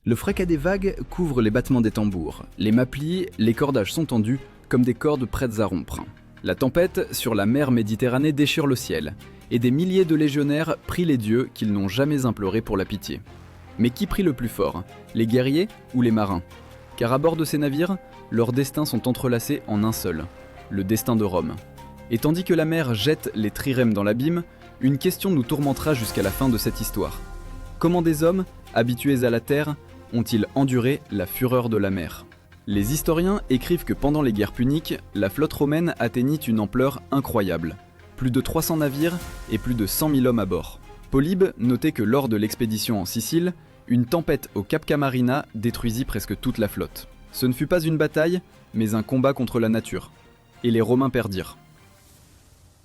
Le fracas des vagues couvre les battements des tambours. Les mâts plient, les cordages sont tendus comme des cordes prêtes à rompre. La tempête sur la mer Méditerranée déchire le ciel, et des milliers de légionnaires prient les dieux qu'ils n'ont jamais implorés pour la pitié. Mais qui prie le plus fort, les guerriers ou les marins? Car à bord de ces navires, leurs destins sont entrelacés en un seul, le destin de Rome. Et tandis que la mer jette les trirèmes dans l'abîme, une question nous tourmentera jusqu'à la fin de cette histoire. Comment des hommes, habitués à la terre, ont-ils enduré la fureur de la mer? Les historiens écrivent que pendant les guerres puniques, la flotte romaine atteignit une ampleur incroyable. Plus de 300 navires et plus de 100 000 hommes à bord. Polybe notait que lors de l'expédition en Sicile, une tempête au Cap Camarina détruisit presque toute la flotte. Ce ne fut pas une bataille, mais un combat contre la nature. Et les Romains perdirent.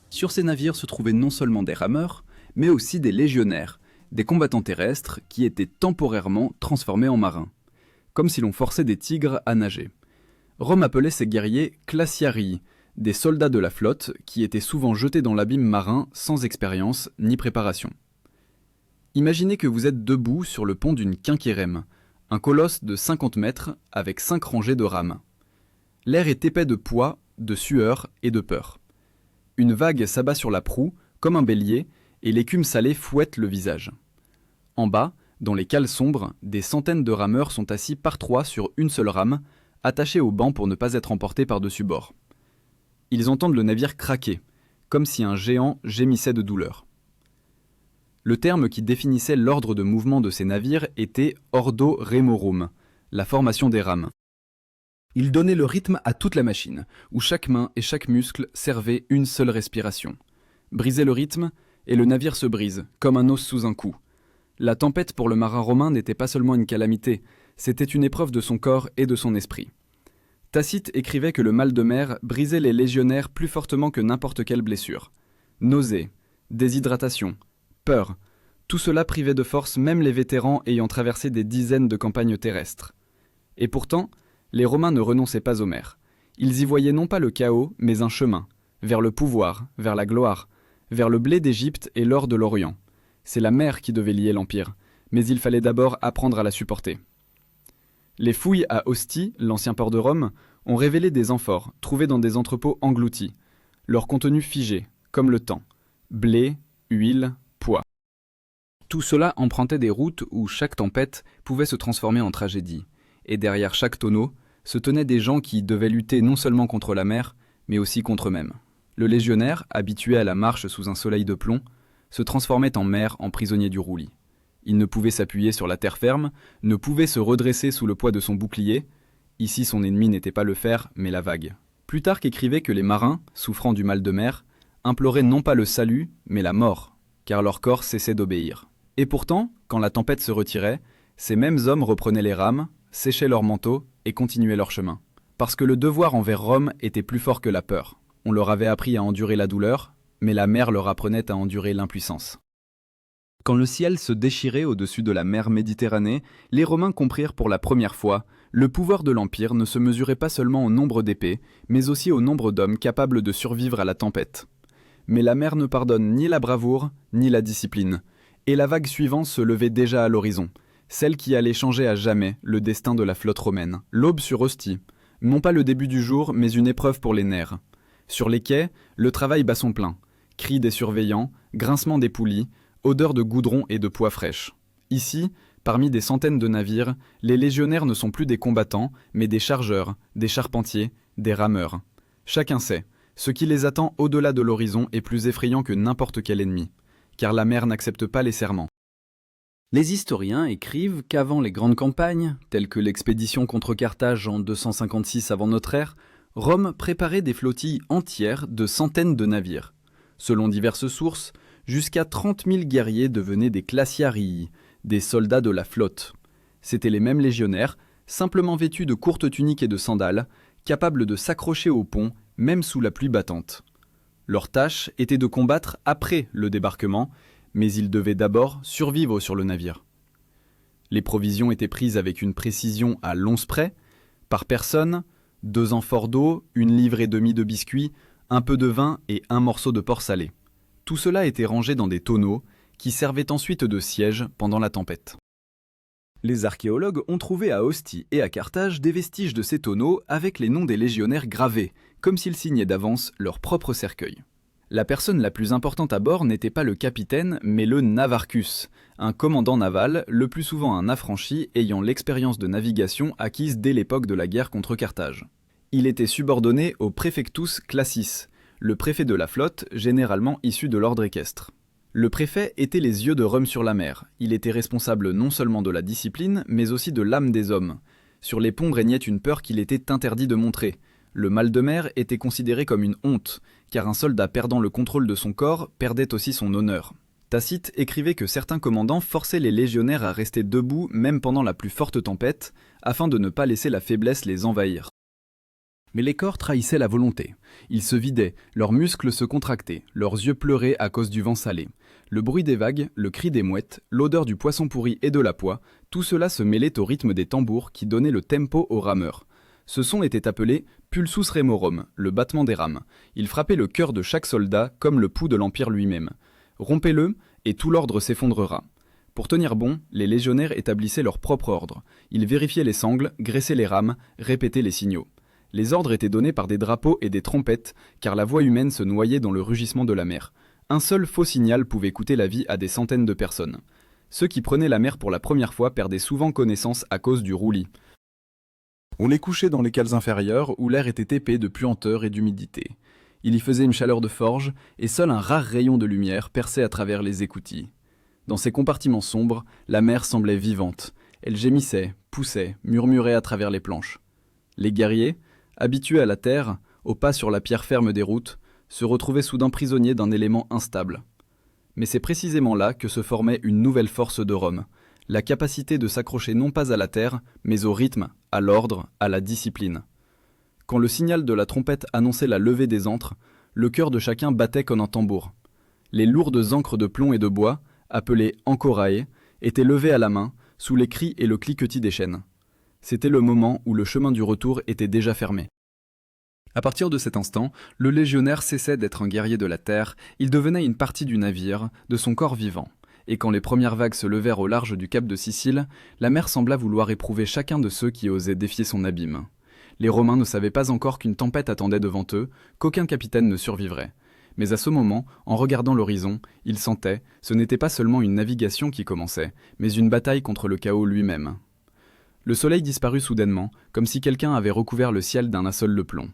Sur ces navires se trouvaient non seulement des rameurs, mais aussi des légionnaires, des combattants terrestres qui étaient temporairement transformés en marins, comme si l'on forçait des tigres à nager. Rome appelait ces guerriers classiarii, des soldats de la flotte qui étaient souvent jetés dans l'abîme marin sans expérience ni préparation. Imaginez que vous êtes debout sur le pont d'une quinquérème, un colosse de 50 mètres avec 5 rangées de rames. L'air est épais de poids, de sueur et de peur. Une vague s'abat sur la proue, comme un bélier, et l'écume salée fouette le visage. En bas, dans les cales sombres, des centaines de rameurs sont assis par trois sur une seule rame, attachés au banc pour ne pas être emportés par-dessus bord. Ils entendent le navire craquer, comme si un géant gémissait de douleur. Le terme qui définissait l'ordre de mouvement de ces navires était ordo remorum, la formation des rames. Il donnait le rythme à toute la machine, où chaque main et chaque muscle servaient une seule respiration. Briser le rythme, et le navire se brise, comme un os sous un coup. La tempête pour le marin romain n'était pas seulement une calamité, c'était une épreuve de son corps et de son esprit. Tacite écrivait que le mal de mer brisait les légionnaires plus fortement que n'importe quelle blessure. Nausées, déshydratation, peur, tout cela privait de force même les vétérans ayant traversé des dizaines de campagnes terrestres. Et pourtant, les Romains ne renonçaient pas aux mers. Ils y voyaient non pas le chaos, mais un chemin, vers le pouvoir, vers la gloire, vers le blé d'Égypte et l'or de l'Orient. C'est la mer qui devait lier l'Empire, mais il fallait d'abord apprendre à la supporter. Les fouilles à Ostie, l'ancien port de Rome, ont révélé des amphores, trouvés dans des entrepôts engloutis, leur contenu figé, comme le temps. Blé, huile, poids. Tout cela empruntait des routes où chaque tempête pouvait se transformer en tragédie, et derrière chaque tonneau se tenaient des gens qui devaient lutter non seulement contre la mer, mais aussi contre eux-mêmes. Le légionnaire, habitué à la marche sous un soleil de plomb, se transformait en mer en prisonnier du roulis. Il ne pouvait s'appuyer sur la terre ferme, ne pouvait se redresser sous le poids de son bouclier. Ici, son ennemi n'était pas le fer, mais la vague. Plutarque écrivait que les marins, souffrant du mal de mer, imploraient non pas le salut, mais la mort, car leur corps cessait d'obéir. Et pourtant, quand la tempête se retirait, ces mêmes hommes reprenaient les rames, séchaient leurs manteaux et continuaient leur chemin. Parce que le devoir envers Rome était plus fort que la peur. On leur avait appris à endurer la douleur, mais la mer leur apprenait à endurer l'impuissance. Quand le ciel se déchirait au-dessus de la mer Méditerranée, les Romains comprirent pour la première fois le pouvoir de l'Empire ne se mesurait pas seulement au nombre d'épées, mais aussi au nombre d'hommes capables de survivre à la tempête. Mais la mer ne pardonne ni la bravoure, ni la discipline, et la vague suivante se levait déjà à l'horizon, celle qui allait changer à jamais le destin de la flotte romaine. L'aube sur Ostie, non pas le début du jour, mais une épreuve pour les nerfs. Sur les quais, le travail bat son plein. Cris des surveillants, grincement des poulies, odeur de goudron et de pois fraîches. Ici, parmi des centaines de navires, les légionnaires ne sont plus des combattants, mais des chargeurs, des charpentiers, des rameurs. Chacun sait, ce qui les attend au-delà de l'horizon est plus effrayant que n'importe quel ennemi, car la mer n'accepte pas les serments. Les historiens écrivent qu'avant les grandes campagnes, telles que l'expédition contre Carthage en 256 avant notre ère, Rome préparait des flottilles entières de centaines de navires. Selon diverses sources, jusqu'à 30 000 guerriers devenaient des classiarii, des soldats de la flotte. C'étaient les mêmes légionnaires, simplement vêtus de courtes tuniques et de sandales, capables de s'accrocher au pont, même sous la pluie battante. Leur tâche était de combattre après le débarquement, mais ils devaient d'abord survivre sur le navire. Les provisions étaient prises avec une précision à l'once près, par personne, 2 amphores d'eau, 1,5 livre de biscuits, un peu de vin et un morceau de porc salé. Tout cela était rangé dans des tonneaux qui servaient ensuite de siège pendant la tempête. Les archéologues ont trouvé à Ostie et à Carthage des vestiges de ces tonneaux avec les noms des légionnaires gravés, comme s'ils signaient d'avance leur propre cercueil. La personne la plus importante à bord n'était pas le capitaine, mais le navarchus, un commandant naval, le plus souvent un affranchi ayant l'expérience de navigation acquise dès l'époque de la guerre contre Carthage. Il était subordonné au praefectus classis, le préfet de la flotte, généralement issu de l'ordre équestre. Le préfet était les yeux de Rome sur la mer. Il était responsable non seulement de la discipline, mais aussi de l'âme des hommes. Sur les ponts régnait une peur qu'il était interdit de montrer. Le mal de mer était considéré comme une honte, car un soldat perdant le contrôle de son corps perdait aussi son honneur. Tacite écrivait que certains commandants forçaient les légionnaires à rester debout même pendant la plus forte tempête, afin de ne pas laisser la faiblesse les envahir. Mais les corps trahissaient la volonté. Ils se vidaient, leurs muscles se contractaient, leurs yeux pleuraient à cause du vent salé. Le bruit des vagues, le cri des mouettes, l'odeur du poisson pourri et de la poix, tout cela se mêlait au rythme des tambours qui donnaient le tempo aux rameurs. Ce son était appelé pulsus remorum, le battement des rames. Il frappait le cœur de chaque soldat comme le pouls de l'Empire lui-même. Rompez-le, et tout l'ordre s'effondrera. Pour tenir bon, les légionnaires établissaient leur propre ordre. Ils vérifiaient les sangles, graissaient les rames, répétaient les signaux. Les ordres étaient donnés par des drapeaux et des trompettes, car la voix humaine se noyait dans le rugissement de la mer. Un seul faux signal pouvait coûter la vie à des centaines de personnes. Ceux qui prenaient la mer pour la première fois perdaient souvent connaissance à cause du roulis. On les couchait dans les cales inférieures où l'air était épais de puanteur et d'humidité. Il y faisait une chaleur de forge et seul un rare rayon de lumière perçait à travers les écoutilles. Dans ces compartiments sombres, la mer semblait vivante. Elle gémissait, poussait, murmurait à travers les planches. Les guerriers, habitués à la terre, au pas sur la pierre ferme des routes, se retrouvaient soudain prisonniers d'un élément instable. Mais c'est précisément là que se formait une nouvelle force de Rome, la capacité de s'accrocher non pas à la terre, mais au rythme, à l'ordre, à la discipline. Quand le signal de la trompette annonçait la levée des ancres, le cœur de chacun battait comme un tambour. Les lourdes ancres de plomb et de bois, appelées ancorae, étaient levées à la main, sous les cris et le cliquetis des chaînes. C'était le moment où le chemin du retour était déjà fermé. À partir de cet instant, le légionnaire cessait d'être un guerrier de la terre, il devenait une partie du navire, de son corps vivant. Et quand les premières vagues se levèrent au large du cap de Sicile, la mer sembla vouloir éprouver chacun de ceux qui osaient défier son abîme. Les Romains ne savaient pas encore qu'une tempête attendait devant eux, qu'aucun capitaine ne survivrait. Mais à ce moment, en regardant l'horizon, ils sentaient, ce n'était pas seulement une navigation qui commençait, mais une bataille contre le chaos lui-même. Le soleil disparut soudainement, comme si quelqu'un avait recouvert le ciel d'un linceul de plomb.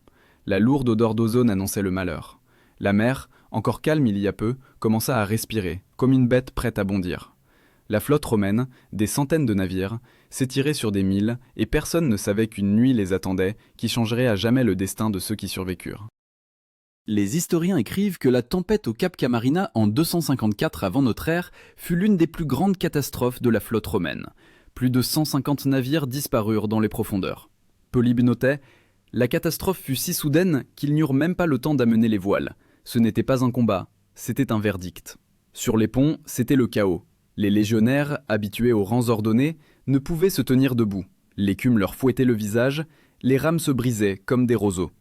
La lourde odeur d'ozone annonçait le malheur. La mer, encore calme il y a peu, commença à respirer, comme une bête prête à bondir. La flotte romaine, des centaines de navires, s'étirait sur des milles, et personne ne savait qu'une nuit les attendait, qui changerait à jamais le destin de ceux qui survécurent. Les historiens écrivent que la tempête au Cap Camarina en 254 avant notre ère fut l'une des plus grandes catastrophes de la flotte romaine. Plus de 150 navires disparurent dans les profondeurs. Polybe notait « La catastrophe fut si soudaine qu'ils n'eurent même pas le temps d'amener les voiles. Ce n'était pas un combat, c'était un verdict. » Sur les ponts, c'était le chaos. Les légionnaires, habitués aux rangs ordonnés, ne pouvaient se tenir debout. L'écume leur fouettait le visage, les rames se brisaient comme des roseaux.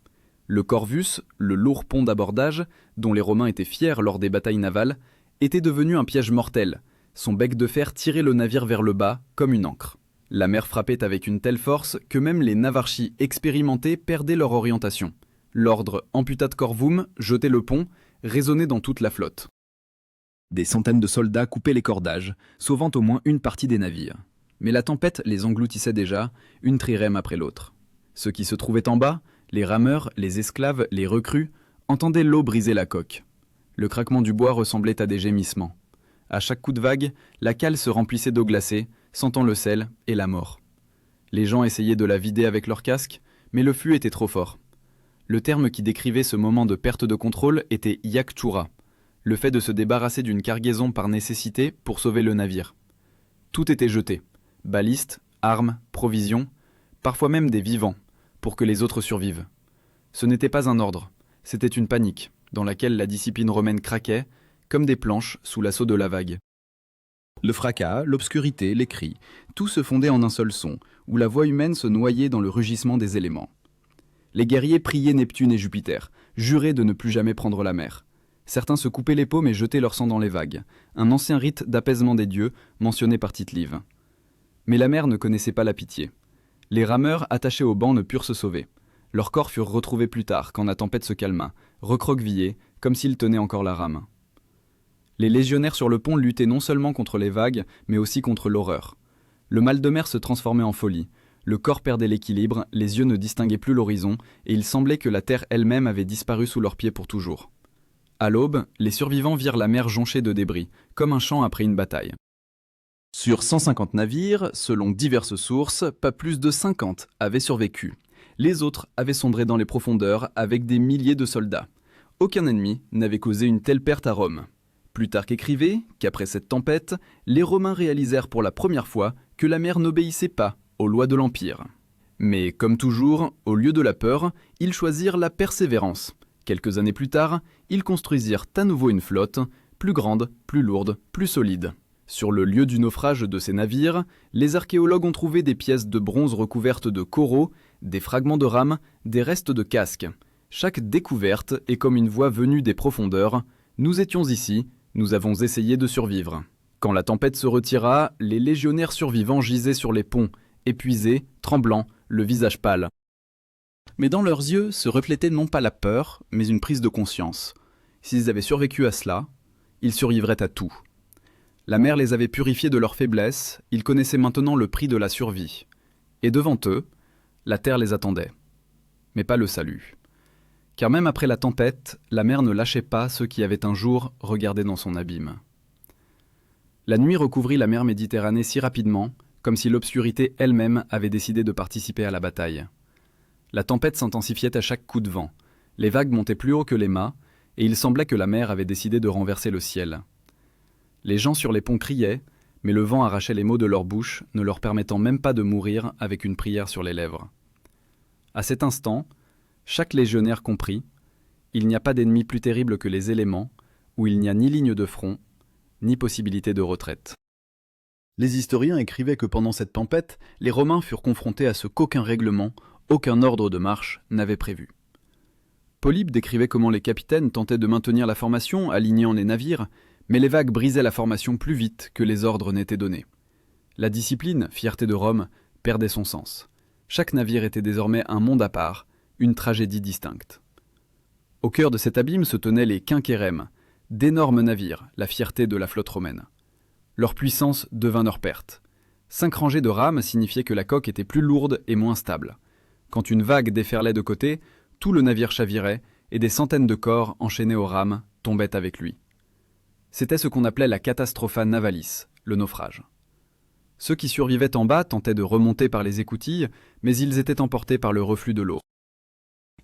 Le Corvus, le lourd pont d'abordage, dont les Romains étaient fiers lors des batailles navales, était devenu un piège mortel. Son bec de fer tirait le navire vers le bas, comme une ancre. La mer frappait avec une telle force que même les navarchis expérimentés perdaient leur orientation. L'ordre « amputat corvum » jetait le pont, résonnait dans toute la flotte. Des centaines de soldats coupaient les cordages, sauvant au moins une partie des navires. Mais la tempête les engloutissait déjà, une trirème après l'autre. Ceux qui se trouvaient en bas, les rameurs, les esclaves, les recrues, entendaient l'eau briser la coque. Le craquement du bois ressemblait à des gémissements. À chaque coup de vague, la cale se remplissait d'eau glacée, sentant le sel et la mort. Les gens essayaient de la vider avec leur casque, mais le flux était trop fort. Le terme qui décrivait ce moment de perte de contrôle était yaktura, le fait de se débarrasser d'une cargaison par nécessité pour sauver le navire. Tout était jeté, balistes, armes, provisions, parfois même des vivants, pour que les autres survivent. Ce n'était pas un ordre, c'était une panique, dans laquelle la discipline romaine craquait, comme des planches sous l'assaut de la vague. Le fracas, l'obscurité, les cris, tout se fondait en un seul son, où la voix humaine se noyait dans le rugissement des éléments. Les guerriers priaient Neptune et Jupiter, juraient de ne plus jamais prendre la mer. Certains se coupaient les paumes et jetaient leur sang dans les vagues, un ancien rite d'apaisement des dieux mentionné par Tite-Live. Mais la mer ne connaissait pas la pitié. Les rameurs attachés au banc ne purent se sauver. Leurs corps furent retrouvés plus tard, quand la tempête se calma, recroquevillés, comme s'ils tenaient encore la rame. Les légionnaires sur le pont luttaient non seulement contre les vagues, mais aussi contre l'horreur. Le mal de mer se transformait en folie. Le corps perdait l'équilibre, les yeux ne distinguaient plus l'horizon, et il semblait que la terre elle-même avait disparu sous leurs pieds pour toujours. À l'aube, les survivants virent la mer jonchée de débris, comme un champ après une bataille. Sur 150 navires, selon diverses sources, pas plus de 50 avaient survécu. Les autres avaient sombré dans les profondeurs avec des milliers de soldats. Aucun ennemi n'avait causé une telle perte à Rome. Plutarque écrivait qu'après cette tempête, les Romains réalisèrent pour la première fois que la mer n'obéissait pas aux lois de l'Empire. Mais comme toujours, au lieu de la peur, ils choisirent la persévérance. Quelques années plus tard, ils construisirent à nouveau une flotte, plus grande, plus lourde, plus solide. Sur le lieu du naufrage de ces navires, les archéologues ont trouvé des pièces de bronze recouvertes de coraux, des fragments de rames, des restes de casques. Chaque découverte est comme une voix venue des profondeurs. Nous étions ici, nous avons essayé de survivre. Quand la tempête se retira, les légionnaires survivants gisaient sur les ponts, épuisés, tremblants, le visage pâle. Mais dans leurs yeux se reflétait non pas la peur, mais une prise de conscience. S'ils avaient survécu à cela, ils survivraient à tout. La mer les avait purifiés de leur faiblesse, ils connaissaient maintenant le prix de la survie. Et devant eux, la terre les attendait. Mais pas le salut. Car même après la tempête, la mer ne lâchait pas ceux qui avaient un jour regardé dans son abîme. La nuit recouvrit la mer Méditerranée si rapidement, comme si l'obscurité elle-même avait décidé de participer à la bataille. La tempête s'intensifiait à chaque coup de vent, les vagues montaient plus haut que les mâts, et il semblait que la mer avait décidé de renverser le ciel. Les gens sur les ponts criaient, mais le vent arrachait les mots de leur bouche, ne leur permettant même pas de mourir avec une prière sur les lèvres. À cet instant, chaque légionnaire comprit, il n'y a pas d'ennemi plus terrible que les éléments, où il n'y a ni ligne de front, ni possibilité de retraite. Les historiens écrivaient que pendant cette tempête, les Romains furent confrontés à ce qu'aucun règlement, aucun ordre de marche n'avait prévu. Polybe décrivait comment les capitaines tentaient de maintenir la formation, alignant les navires, mais les vagues brisaient la formation plus vite que les ordres n'étaient donnés. La discipline, fierté de Rome, perdait son sens. Chaque navire était désormais un monde à part, une tragédie distincte. Au cœur de cet abîme se tenaient les quinquérèmes, d'énormes navires, la fierté de la flotte romaine. Leur puissance devint leur perte. 5 rangées de rames signifiaient que la coque était plus lourde et moins stable. Quand une vague déferlait de côté, tout le navire chavirait et des centaines de corps enchaînés aux rames tombaient avec lui. C'était ce qu'on appelait la catastropha navalis, le naufrage. Ceux qui survivaient en bas tentaient de remonter par les écoutilles, mais ils étaient emportés par le reflux de l'eau.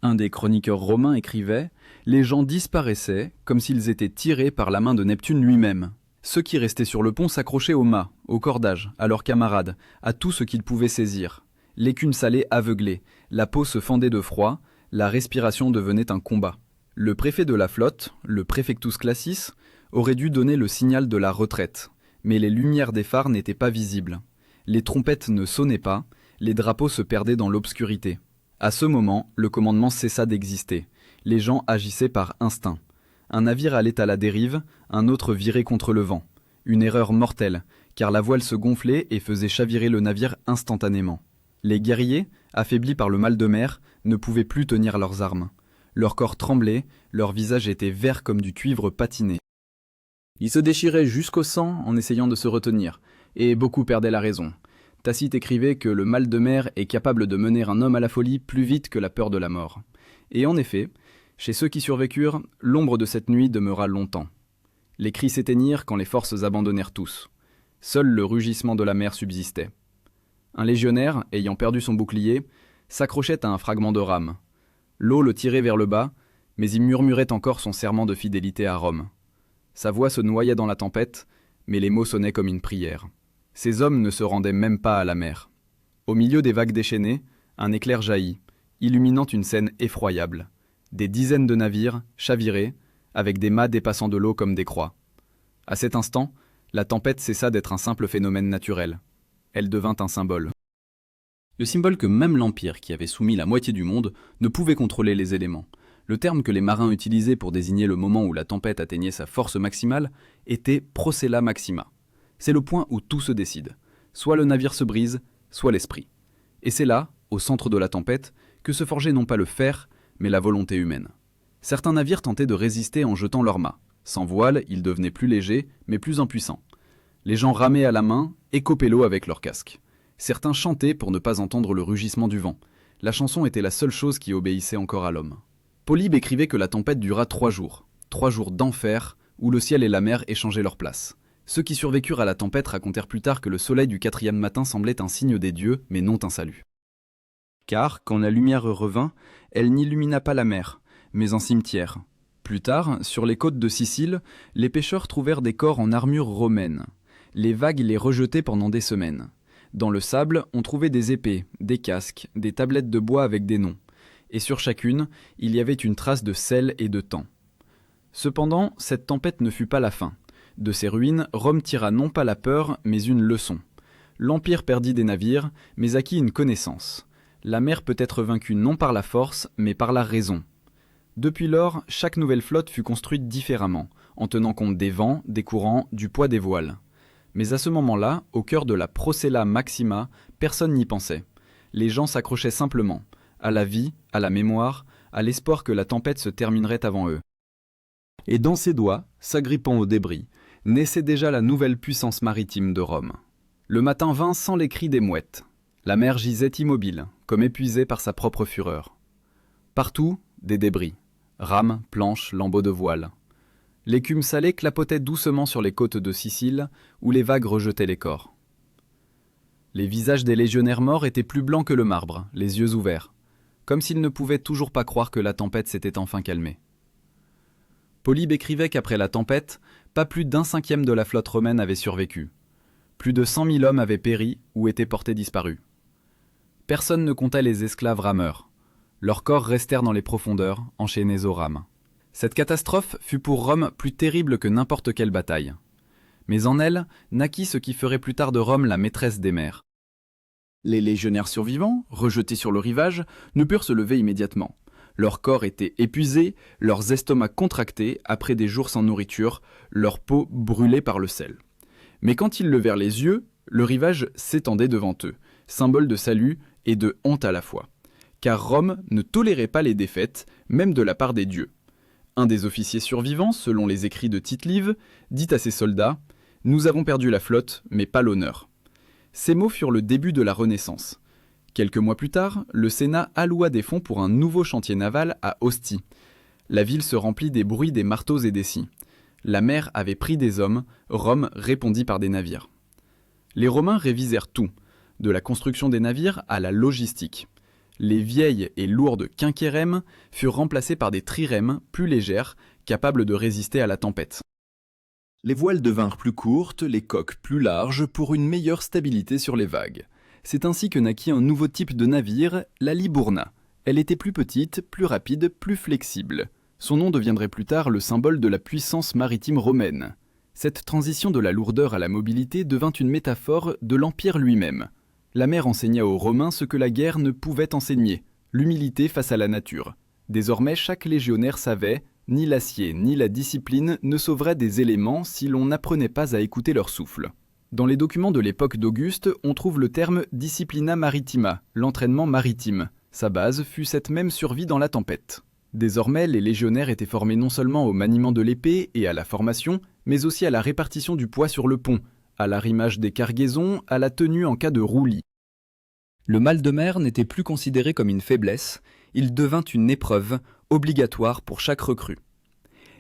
Un des chroniqueurs romains écrivait « Les gens disparaissaient comme s'ils étaient tirés par la main de Neptune lui-même. Ceux qui restaient sur le pont s'accrochaient aux mâts, aux cordages, à leurs camarades, à tout ce qu'ils pouvaient saisir. L'écume salée aveuglait, la peau se fendait de froid, la respiration devenait un combat. Le préfet de la flotte, le préfectus classis, aurait dû donner le signal de la retraite, mais les lumières des phares n'étaient pas visibles. Les trompettes ne sonnaient pas, les drapeaux se perdaient dans l'obscurité. À ce moment, le commandement cessa d'exister. Les gens agissaient par instinct. Un navire allait à la dérive, un autre virait contre le vent. Une erreur mortelle, car la voile se gonflait et faisait chavirer le navire instantanément. Les guerriers, affaiblis par le mal de mer, ne pouvaient plus tenir leurs armes. Leur corps tremblait, leur visage était vert comme du cuivre patiné. Ils se déchiraient jusqu'au sang en essayant de se retenir, et beaucoup perdaient la raison. Tacite écrivait que le mal de mer est capable de mener un homme à la folie plus vite que la peur de la mort. Et en effet, chez ceux qui survécurent, l'ombre de cette nuit demeura longtemps. Les cris s'éteignirent quand les forces abandonnèrent tous. Seul le rugissement de la mer subsistait. Un légionnaire, ayant perdu son bouclier, s'accrochait à un fragment de rame. L'eau le tirait vers le bas, mais il murmurait encore son serment de fidélité à Rome. Sa voix se noyait dans la tempête, mais les mots sonnaient comme une prière. Ces hommes ne se rendaient même pas à la mer. Au milieu des vagues déchaînées, un éclair jaillit, illuminant une scène effroyable. Des dizaines de navires, chavirés, avec des mâts dépassant de l'eau comme des croix. À cet instant, la tempête cessa d'être un simple phénomène naturel. Elle devint un symbole. Le symbole que même l'Empire, qui avait soumis la moitié du monde, ne pouvait contrôler les éléments. Le terme que les marins utilisaient pour désigner le moment où la tempête atteignait sa force maximale était procella maxima. C'est le point où tout se décide. Soit le navire se brise, soit l'esprit. Et c'est là, au centre de la tempête, que se forgeait non pas le fer, mais la volonté humaine. Certains navires tentaient de résister en jetant leurs mâts. Sans voile, ils devenaient plus légers, mais plus impuissants. Les gens ramaient à la main et copaient l'eau avec leur casque. Certains chantaient pour ne pas entendre le rugissement du vent. La chanson était la seule chose qui obéissait encore à l'homme. Polybe écrivait que la tempête dura 3 jours. 3 jours d'enfer, où le ciel et la mer échangeaient leur place. Ceux qui survécurent à la tempête racontèrent plus tard que le soleil du 4e matin semblait un signe des dieux, mais non un salut. Car, quand la lumière revint, elle n'illumina pas la mer, mais un cimetière. Plus tard, sur les côtes de Sicile, les pêcheurs trouvèrent des corps en armure romaine. Les vagues les rejetaient pendant des semaines. Dans le sable, on trouvait des épées, des casques, des tablettes de bois avec des noms. Et sur chacune, il y avait une trace de sel et de temps. Cependant, cette tempête ne fut pas la fin. De ces ruines, Rome tira non pas la peur, mais une leçon. L'Empire perdit des navires, mais acquit une connaissance. La mer peut être vaincue non par la force, mais par la raison. Depuis lors, chaque nouvelle flotte fut construite différemment, en tenant compte des vents, des courants, du poids des voiles. Mais à ce moment-là, au cœur de la Procella Maxima, personne n'y pensait. Les gens s'accrochaient simplement, à la vie, à la mémoire, à l'espoir que la tempête se terminerait avant eux. Et dans ses doigts, s'agrippant aux débris, naissait déjà la nouvelle puissance maritime de Rome. Le matin vint sans les cris des mouettes. La mer gisait immobile, comme épuisée par sa propre fureur. Partout, des débris. Rames, planches, lambeaux de voile. L'écume salée clapotait doucement sur les côtes de Sicile, où les vagues rejetaient les corps. Les visages des légionnaires morts étaient plus blancs que le marbre, les yeux ouverts, comme s'ils ne pouvaient toujours pas croire que la tempête s'était enfin calmée. Polybe écrivait qu'après la tempête, pas plus d'un cinquième de la flotte romaine avait survécu. Plus de 100 000 hommes avaient péri ou étaient portés disparus. Personne ne comptait les esclaves rameurs. Leurs corps restèrent dans les profondeurs, enchaînés aux rames. Cette catastrophe fut pour Rome plus terrible que n'importe quelle bataille. Mais en elle naquit ce qui ferait plus tard de Rome la maîtresse des mers. Les légionnaires survivants, rejetés sur le rivage, ne purent se lever immédiatement. Leurs corps étaient épuisés, leurs estomacs contractés après des jours sans nourriture, leur peau brûlée par le sel. Mais quand ils levèrent les yeux, le rivage s'étendait devant eux, symbole de salut et de honte à la fois. Car Rome ne tolérait pas les défaites, même de la part des dieux. Un des officiers survivants, selon les écrits de Tite-Live, dit à ses soldats « Nous avons perdu la flotte, mais pas l'honneur ». Ces mots furent le début de la Renaissance. Quelques mois plus tard, le Sénat alloua des fonds pour un nouveau chantier naval à Ostie. La ville se remplit des bruits des marteaux et des scies. La mer avait pris des hommes, Rome répondit par des navires. Les Romains révisèrent tout, de la construction des navires à la logistique. Les vieilles et lourdes quinquérèmes furent remplacées par des trirèmes plus légères, capables de résister à la tempête. Les voiles devinrent plus courtes, les coques plus larges pour une meilleure stabilité sur les vagues. C'est ainsi que naquit un nouveau type de navire, la libourna. Elle était plus petite, plus rapide, plus flexible. Son nom deviendrait plus tard le symbole de la puissance maritime romaine. Cette transition de la lourdeur à la mobilité devint une métaphore de l'Empire lui-même. La mer enseigna aux Romains ce que la guerre ne pouvait enseigner, l'humilité face à la nature. Désormais, chaque légionnaire savait, ni l'acier ni la discipline ne sauveraient des éléments si l'on n'apprenait pas à écouter leur souffle. Dans les documents de l'époque d'Auguste, on trouve le terme « disciplina maritima », l'entraînement maritime. Sa base fut cette même survie dans la tempête. Désormais, les légionnaires étaient formés non seulement au maniement de l'épée et à la formation, mais aussi à la répartition du poids sur le pont, à l'arrimage des cargaisons, à la tenue en cas de roulis. Le mal de mer n'était plus considéré comme une faiblesse, il devint une épreuve obligatoire pour chaque recrue.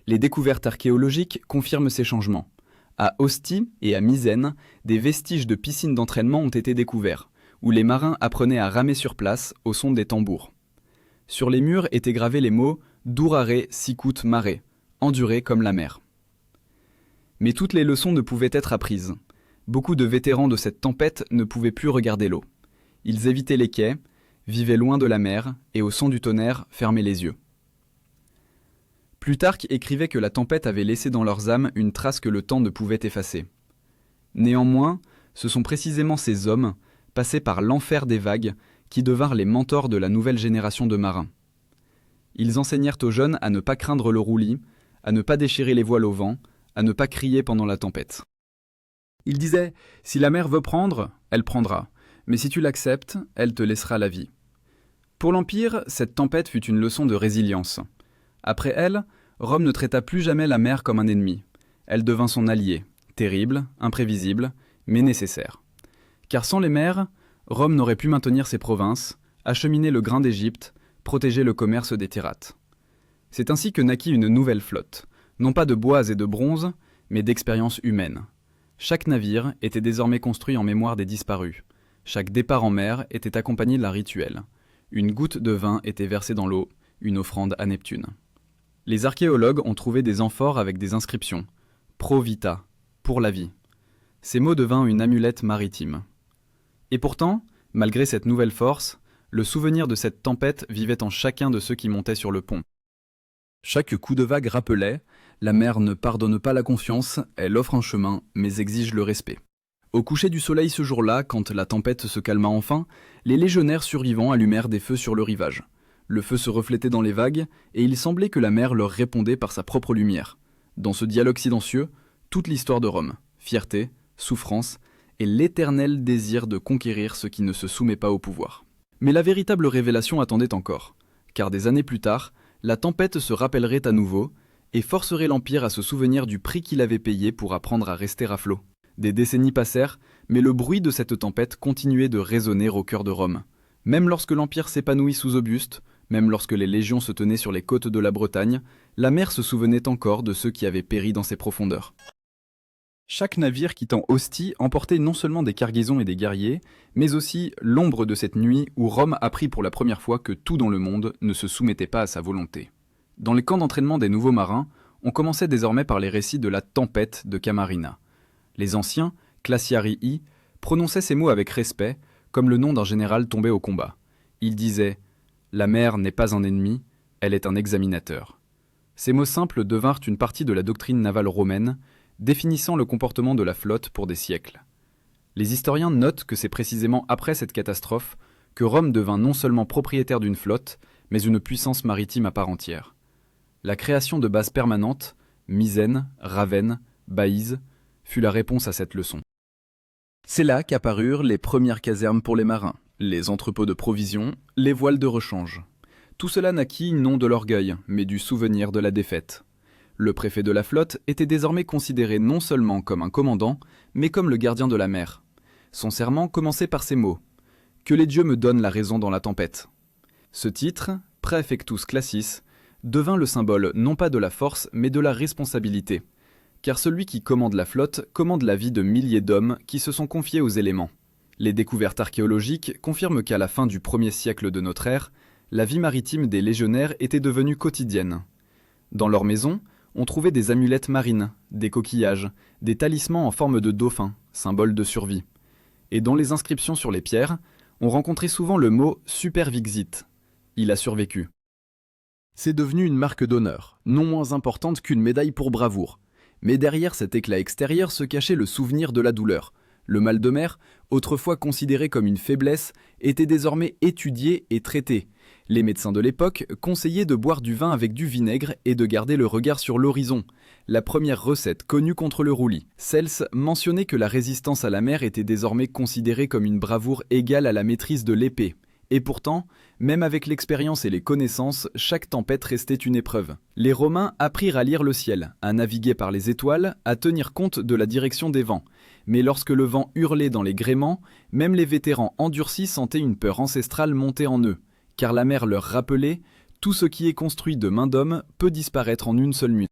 Les découvertes archéologiques confirment ces changements. À Ostie et à Misène, des vestiges de piscines d'entraînement ont été découverts, où les marins apprenaient à ramer sur place au son des tambours. Sur les murs étaient gravés les mots « durare sicut mare », endurer comme la mer. Mais toutes les leçons ne pouvaient être apprises. Beaucoup de vétérans de cette tempête ne pouvaient plus regarder l'eau. Ils évitaient les quais, vivaient loin de la mer et au son du tonnerre fermaient les yeux. Plutarque écrivait que la tempête avait laissé dans leurs âmes une trace que le temps ne pouvait effacer. Néanmoins, ce sont précisément ces hommes, passés par l'enfer des vagues, qui devinrent les mentors de la nouvelle génération de marins. Ils enseignèrent aux jeunes à ne pas craindre le roulis, à ne pas déchirer les voiles au vent, à ne pas crier pendant la tempête. Il disait « Si la mer veut prendre, elle prendra, mais si tu l'acceptes, elle te laissera la vie ». Pour l'Empire, cette tempête fut une leçon de résilience. Après elle, Rome ne traita plus jamais la mer comme un ennemi. Elle devint son allié, terrible, imprévisible, mais nécessaire. Car sans les mers, Rome n'aurait pu maintenir ses provinces, acheminer le grain d'Égypte, protéger le commerce des Thérates. C'est ainsi que naquit une nouvelle flotte, non pas de bois et de bronze, mais d'expériences humaines. Chaque navire était désormais construit en mémoire des disparus. Chaque départ en mer était accompagné d'un rituel. Une goutte de vin était versée dans l'eau, une offrande à Neptune. Les archéologues ont trouvé des amphores avec des inscriptions « Pro vita », pour la vie. Ces mots devinrent une amulette maritime. Et pourtant, malgré cette nouvelle force, le souvenir de cette tempête vivait en chacun de ceux qui montaient sur le pont. Chaque coup de vague rappelait « La mer ne pardonne pas la confiance, elle offre un chemin, mais exige le respect ». Au coucher du soleil ce jour-là, quand la tempête se calma enfin, les légionnaires survivants allumèrent des feux sur le rivage. Le feu se reflétait dans les vagues, et il semblait que la mer leur répondait par sa propre lumière. Dans ce dialogue silencieux, toute l'histoire de Rome, fierté, souffrance, et l'éternel désir de conquérir ce qui ne se soumet pas au pouvoir. Mais la véritable révélation attendait encore, car des années plus tard, la tempête se rappellerait à nouveau, et forcerait l'Empire à se souvenir du prix qu'il avait payé pour apprendre à rester à flot. Des décennies passèrent, mais le bruit de cette tempête continuait de résonner au cœur de Rome. Même lorsque l'Empire s'épanouit sous Auguste, même lorsque les légions se tenaient sur les côtes de la Bretagne, la mer se souvenait encore de ceux qui avaient péri dans ses profondeurs. Chaque navire quittant Ostie emportait non seulement des cargaisons et des guerriers, mais aussi l'ombre de cette nuit où Rome apprit pour la première fois que tout dans le monde ne se soumettait pas à sa volonté. Dans les camps d'entraînement des nouveaux marins, on commençait désormais par les récits de la tempête de Camarina. Les anciens, Classiarii, prononçaient ces mots avec respect, comme le nom d'un général tombé au combat. Ils disaient « La mer n'est pas un ennemi, elle est un examinateur ». Ces mots simples devinrent une partie de la doctrine navale romaine, définissant le comportement de la flotte pour des siècles. Les historiens notent que c'est précisément après cette catastrophe que Rome devint non seulement propriétaire d'une flotte, mais une puissance maritime à part entière. La création de bases permanentes, Misène, Ravenne, Baïse, fut la réponse à cette leçon. C'est là qu'apparurent les premières casernes pour les marins, les entrepôts de provisions, les voiles de rechange. Tout cela naquit non de l'orgueil, mais du souvenir de la défaite. Le préfet de la flotte était désormais considéré non seulement comme un commandant, mais comme le gardien de la mer. Son serment commençait par ces mots « Que les dieux me donnent la raison dans la tempête ». Ce titre, Praefectus Classis, devint le symbole non pas de la force, mais de la responsabilité. Car celui qui commande la flotte commande la vie de milliers d'hommes qui se sont confiés aux éléments. Les découvertes archéologiques confirment qu'à la fin du 1er siècle de notre ère, la vie maritime des légionnaires était devenue quotidienne. Dans leurs maisons, on trouvait des amulettes marines, des coquillages, des talismans en forme de dauphin, symbole de survie. Et dans les inscriptions sur les pierres, on rencontrait souvent le mot « supervixit », il a survécu. C'est devenu une marque d'honneur, non moins importante qu'une médaille pour bravoure. Mais derrière cet éclat extérieur se cachait le souvenir de la douleur. Le mal de mer, autrefois considéré comme une faiblesse, était désormais étudié et traité. Les médecins de l'époque conseillaient de boire du vin avec du vinaigre et de garder le regard sur l'horizon. La première recette connue contre le roulis, Cels, mentionnait que la résistance à la mer était désormais considérée comme une bravoure égale à la maîtrise de l'épée. Et pourtant, même avec l'expérience et les connaissances, chaque tempête restait une épreuve. Les Romains apprirent à lire le ciel, à naviguer par les étoiles, à tenir compte de la direction des vents. Mais lorsque le vent hurlait dans les gréements, même les vétérans endurcis sentaient une peur ancestrale monter en eux. Car la mer leur rappelait « Tout ce qui est construit de main d'homme peut disparaître en une seule nuit ».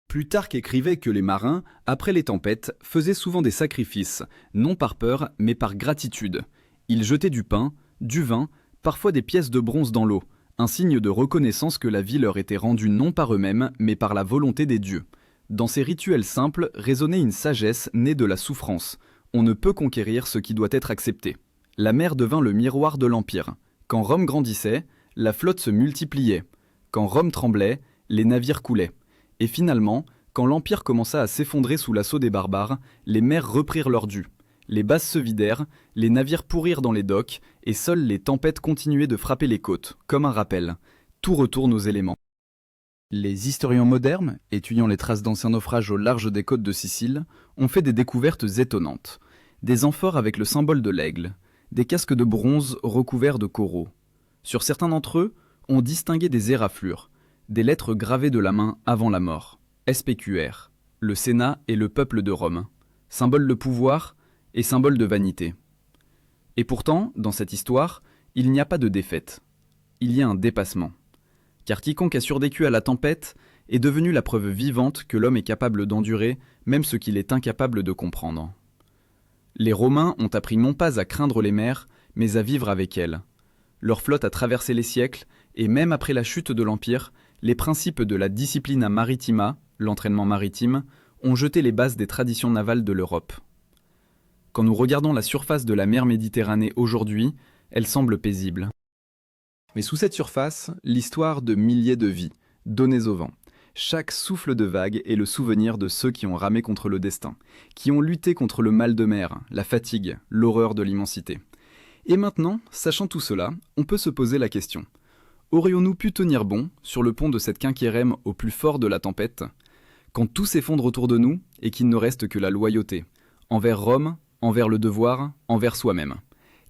Plutarque écrivait que les marins, après les tempêtes, faisaient souvent des sacrifices, non par peur, mais par gratitude. Ils jetaient du pain, du vin, parfois des pièces de bronze dans l'eau, un signe de reconnaissance que la vie leur était rendue non par eux-mêmes, mais par la volonté des dieux. Dans ces rituels simples résonnait une sagesse née de la souffrance. On ne peut conquérir ce qui doit être accepté. La mer devint le miroir de l'Empire. Quand Rome grandissait, la flotte se multipliait. Quand Rome tremblait, les navires coulaient. Et finalement, quand l'Empire commença à s'effondrer sous l'assaut des barbares, les mers reprirent leur dû. Les bases se vidèrent, les navires pourrirent dans les docks, et seules les tempêtes continuaient de frapper les côtes, comme un rappel. Tout retourne aux éléments. Les historiens modernes, étudiant les traces d'anciens naufrages au large des côtes de Sicile, ont fait des découvertes étonnantes. Des amphores avec le symbole de l'aigle, des casques de bronze recouverts de coraux. Sur certains d'entre eux, on distinguait des éraflures, des lettres gravées de la main avant la mort. SPQR, le Sénat et le peuple de Rome, symbole de pouvoir et symbole de vanité. Et pourtant, dans cette histoire, il n'y a pas de défaite. Il y a un dépassement. Car quiconque a survécu à la tempête est devenu la preuve vivante que l'homme est capable d'endurer même ce qu'il est incapable de comprendre. Les Romains ont appris non pas à craindre les mers, mais à vivre avec elles. Leur flotte a traversé les siècles, et même après la chute de l'Empire, les principes de la disciplina maritima, l'entraînement maritime, ont jeté les bases des traditions navales de l'Europe. Quand nous regardons la surface de la mer Méditerranée aujourd'hui, elle semble paisible. Mais sous cette surface, l'histoire de milliers de vies, données au vent. Chaque souffle de vague est le souvenir de ceux qui ont ramé contre le destin, qui ont lutté contre le mal de mer, la fatigue, l'horreur de l'immensité. Et maintenant, sachant tout cela, on peut se poser la question. Aurions-nous pu tenir bon sur le pont de cette quinquérème au plus fort de la tempête, quand tout s'effondre autour de nous et qu'il ne reste que la loyauté, envers Rome, envers le devoir, envers soi-même.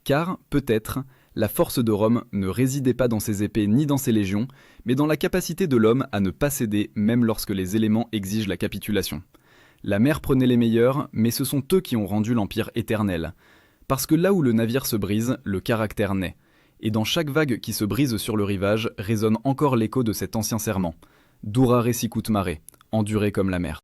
Car, peut-être, la force de Rome ne résidait pas dans ses épées ni dans ses légions, mais dans la capacité de l'homme à ne pas céder même lorsque les éléments exigent la capitulation. La mer prenait les meilleurs, mais ce sont eux qui ont rendu l'empire éternel. Parce que là où le navire se brise, le caractère naît. Et dans chaque vague qui se brise sur le rivage résonne encore l'écho de cet ancien serment. Durare sicut mare, endurer comme la mer.